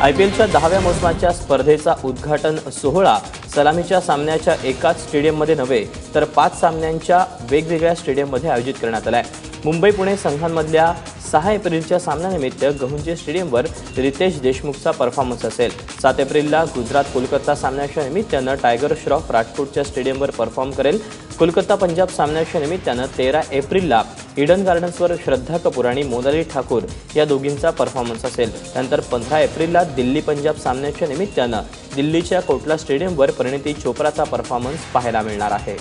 IPLच्या 10व्या मोसमाच्या स्पर्धेचा उद्घाटन सोहळा सलामीच्या सामन्याच्या एकाच स्टेडियममध्ये नव्हे तर 5 सामन्यांच्या वेगवेगळ्या स्टेडियममध्ये आयोजित करण्यात आला आहे। मुंबई-पुणे संघांमधल्या 6 एप्रिलच्या सामन्यानिमित्त गहुंजे स्टेडियमवर रितेश देशमुखचा परफॉर्मन्स असेल। 7 एप्रिलला गुजरात-कोलकाता सामन्याच्या निमित्तानं टायगर श्रॉफ राजकोटच्या स्टेडियमवर परफॉर्म करेल। कोलकाता-पंजाब सामन्याच्या निमित्तानं 13 एप्रिलला ईडन गार्डन्सवर श्रद्धा कपूर आणि मोनाली ठाकूर या दोघींचा परफॉर्मन्स असेल। त्यानंतर 15 एप्रिलला दिल्ली-पंजाब सामन्याच्या निमित्तानं दिल्लीच्या कोटला स्टेडियमवर परिणीती चोप्राचा परफॉर्मन्स पाहायला मिळणार आहे।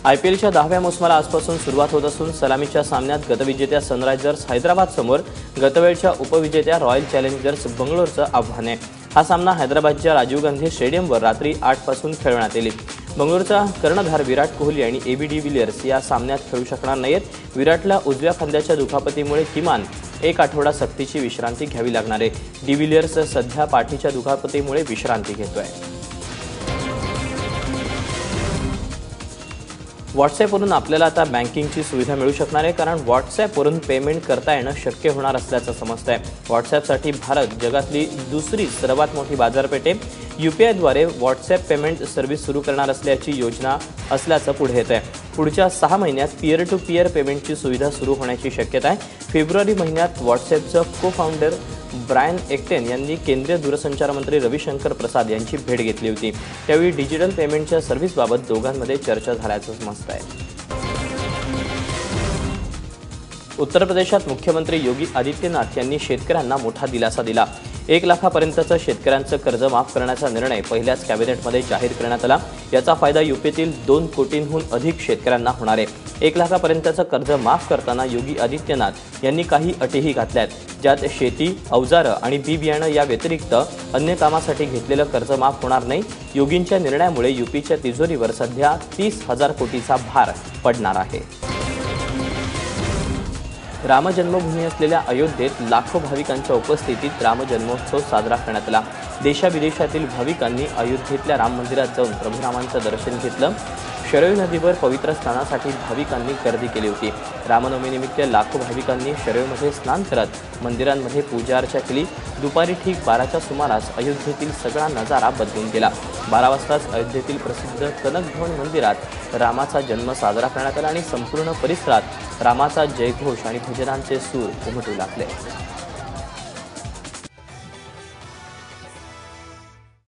IPLच्या 10व्या मोसमाला आजपासून सुरुवात होत असून सलामीच्या सामन्यात गतविजेत्या सनरायझर्स हैदराबाद समोर गतवेळच्या उपविजेत्या रॉयल चॅलेंजर्स बंगळुरूचं आव्हान आहे। हा सामना हैदराबादच्या राजीव गांधी स्टेडियमवर रात्री 8 पासून खेळवण्यात येईल। बंगळुरूचा कर्णधार विराट कोहली आणि AB डिव्हिलियर्स या सामन्यात खेळू शकणार नाहीत। विराटला उजव्या खांद्याच्या दुखापतीमुळे किमान 1 आठवडा सक्तीची विश्रांती घ्यावी लागणार आहे। डिव्हिलियर्स सध्या पाठीच्या दुखापतीमुळे विश्रांती घेतोय। व्हॉट्सॲपवरून आपल्याला आता बँकिंगची सुविधा मिळू शकणार आहे, कारण व्हॉट्सॲपवरून पेमेंट करता येणं शक्य होणार असल्याचं समजतंय। व्हॉट्सॲपसाठी भारत जगातली दुसरी सर्वात मोठी बाजारपेठ आहे। UPIद्वारे व्हॉट्सॲप पेमेंट सर्व्हिस सुरू करणार असल्याची योजना असल्याचं पुढे येत आहे। पुढच्या 6 महिन्यात पीअर टू पीअर पेमेंटची सुविधा सुरू होण्याची शक्यता आहे। फेब्रुवारी महिन्यात व्हॉट्सॲपचं को-फाउंडर ब्रायन एक्टेन यांनी केंद्रीय दूरसंचार मंत्री रविशंकर प्रसाद यांची भेट घेतली होती। त्यावेळी डिजिटल पेमेंटच्या सर्व्हिसबाबत दोघांमध्ये चर्चा झाल्याचं समजतं आहे। उत्तर प्रदेशात मुख्यमंत्री योगी आदित्यनाथ यांनी शेतकऱ्यांना मोठा दिलासा दिला। 1 लाखापर्यंतचं शेतकऱ्यांचं कर्ज माफ करण्याचा निर्णय पहिल्याच कॅबिनेटमध्ये जाहीर करण्यात आला। याचा फायदा UPतील 2 कोटींहून अधिक शेतकऱ्यांना होणार आहे। 1 लाखापर्यंतचं कर्ज माफ करताना योगी आदित्यनाथ यांनी काही अटीही घातल्यात, ज्यात शेती, अवजारं आणि बी बियाणं या व्यतिरिक्त अन्य कामासाठी घेतलेलं कर्ज माफ होणार नाही। योगींच्या निर्णयामुळे UPच्या तिजोरीवर सध्या 30,000 कोटीचा भार पडणार आहे। रामजन्मभूमी असलेल्या अयोध्येत लाखो भाविकांच्या उपस्थितीत रामजन्मोत्सव साजरा करण्यात आला। देशाविदेशातील भाविकांनी अयोध्येतल्या राम मंदिरात जाऊन प्रभू रामांचं दर्शन घेतलं। शरयू नदीवर पवित्र स्नानासाठी भाविकांनी गर्दी केली होती। रामनवमीनिमित्त लाखो भाविकांनी शरयूमध्ये स्नान करत मंदिरांमध्ये पूजा अर्चा केली। दुपारी ठीक 12च्या सुमारास अयोध्येतील सगळा नजारा बदलून गेला। 12 वाजताच अयोध्येतील प्रसिद्ध कनक भवन मंदिरात रामाचा जन्म साजरा करण्यात आला आणि संपूर्ण परिसरात रामाचा जयघोष आणि भजनांचे सूर उमटू लागले।